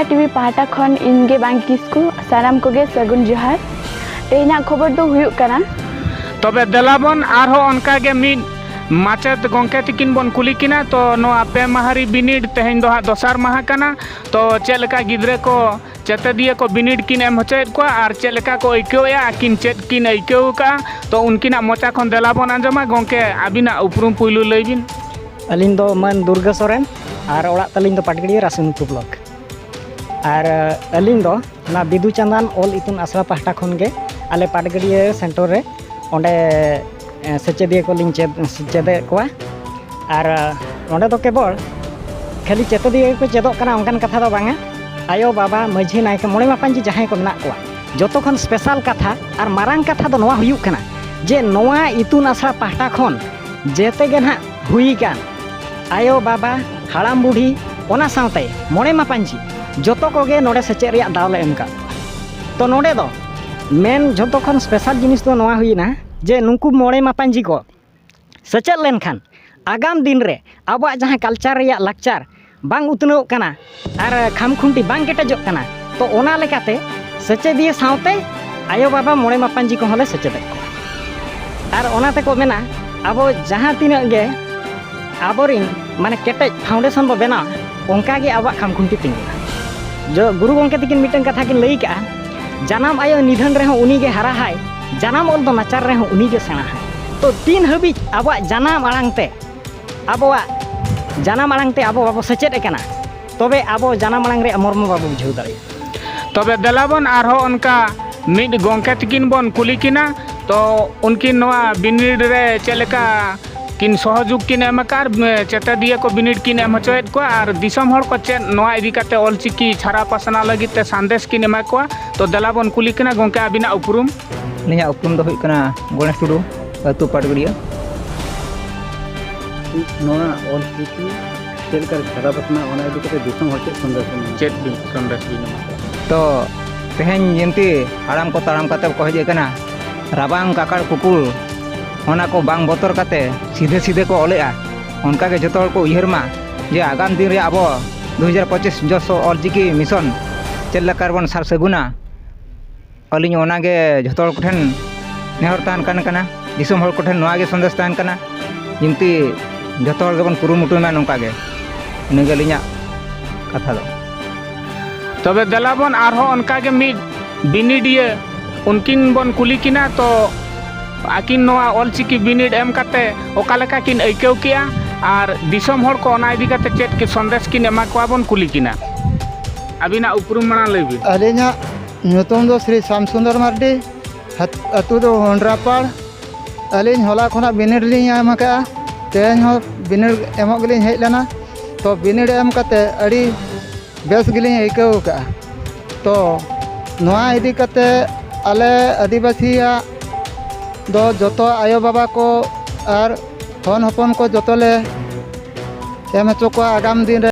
TV पाटा खन इनगे बांग किसकु साराम कोगे सगुन जोहार तेना खबर दो हुयुक काना तबे दलाबन आरो उनकागे मिद माचेत गंके तकिन बन कुली किना तो नो पे माहारी बिनिड तेहेन दो दोसार माहा काना तो चेलका गिद्रे को चेतदिए को बिनिड किन एम होचेत को आर चेलका को आइकेया किन चेत किन आइकेउ का तो उनकिना मोचा खन दलाबन आंजमा गंके आबिना उपरुम पुइलु लैबिन। अलिन दो मन दुर्गा सोरेन और ओड़ा तलिन दो पाटगड़िया रासुनपुर ब्लॉक और अलिन दो ना बिदु चंदन ऑल इतुन आसरा पाहटा खन गे आले पाटगड़िया सेंटर रे ओंडे सेचेदिए को लिंग चेदे कोआ और ओंडे दो केवल खाली चेतदिए को चेदोक काना ओंकान कथा दो बांगा आयो बाबा माझी नायक मोड़े मापांजी जहां को मेना कोआ जोतो खन स्पेशल कथा और मारांग कथा दो नोआ हुयुक काना जे नोआ इतुन आसरा पाहटा खन जेते गे ना हुई कान आयो बाबा हाड़ाम बुढ़ी ओना सावते मोड़े मापांजी जोतो कोगे नोडे सेचे रिया दावले एमका तो नोडे दो मेन जोतो खन स्पेशल जिनिस दो नोआ हुईना जे नुकु मोड़े मापांजी को सेचेद लेनखान आगाम दिन रे आबा जहां कल्चर रिया लाक्चर बांग उतनो काना और खामखुंटी बांग केटेजोक काना तो ओना लेकाते सेचेदिए सावते आयो बाबा मोड़े मापांजी को हले सेचेदे और ओनाते को मेना आबो जहां तिना गे आबोरिन माने केटेज फाउंडेशन बो बेना ओंकागे आबा खामखुंटी तिंगुना जो गुरु गंके तकिन मिटन कथा किन लई का जानाम आयो निधन रे उनी गे हारा हाय जानाम ओल दो नाचार रे उनी गे सेना हाय तो तीन हबी आबा जानाम आड़ांगते आबोआ जानाम आड़ांगते आबो बाबो सेचेद एकाना तबे आबो जानाम आड़ांग रे मर्म बाबो बुझाव दाड़े तबे दलाबन आरो उनका मिद गंके तकिन बन कुली किना तो उनकिन नोआ बिनिड रे चेलेका किन सहयोग किन एमकार चेतदिए को बिनिड किन एम होचोएद को और दिसम हर को चेद नोआ इदी काते ऑलचिकी छारा पासना लगित ते संदेश किन एमा को तो दलाबन कुली किना गंके आबिना उपरुम निया उपरुम दो हुई कना गणेश टुडू अतु पाटगड़िया नोआ ऑलचिकी चेलकर छारा पासना ओना इदी काते दिसम हर चेद संदेश बिन तो तेहेन जेंती हाड़ाम को ताड़ाम काते को हेजे कना राबांग काकाड़ कुकुल ओना को बांग बोतर काते सीधे सीधे को ओलेआ उनका के जतो को उयहरमा जे आगाम दिन रे आबो 2025 जसो ऑलचिकी मिशन चेल्ला कार्बन सार सगुना अलिन ओना गे जतो को ठेन नेहर तान कना दिसम हर को ठेन नोआ गे संदेश तान कना जिमती जतो हर गेबन कुरुमुटु मा नोंका गे इनगे लिया कथा दो तबे दलाबन आरो उनका गे मिद बिनिडिए उनकिन बन कुली किना तो आकिन नोआ ऑलचिकी बिनिड एम काते ओकालेका किन आइकेउ किया और दिसम हर को ओना इदी काते चेत के संदेश किन एमा को बन कुली किना अबिना उपरुम मना लेबि अलिना नुतुम दो श्री श्यामसुंदर मार्डी अतु दो होंड्रापाड़ अलिन होला खना बिनिड लिन एम का तेन हो बिनिड एमक गलिन हेज लेना तो बिनिड एम काते अड़ी बेस गलिन आइकेउ का तो नोआ इदी काते आले आदिवासिया दो जोतो आयो बाबा को और हन हपन को जोतोले एम हचो को आगाम दिन रे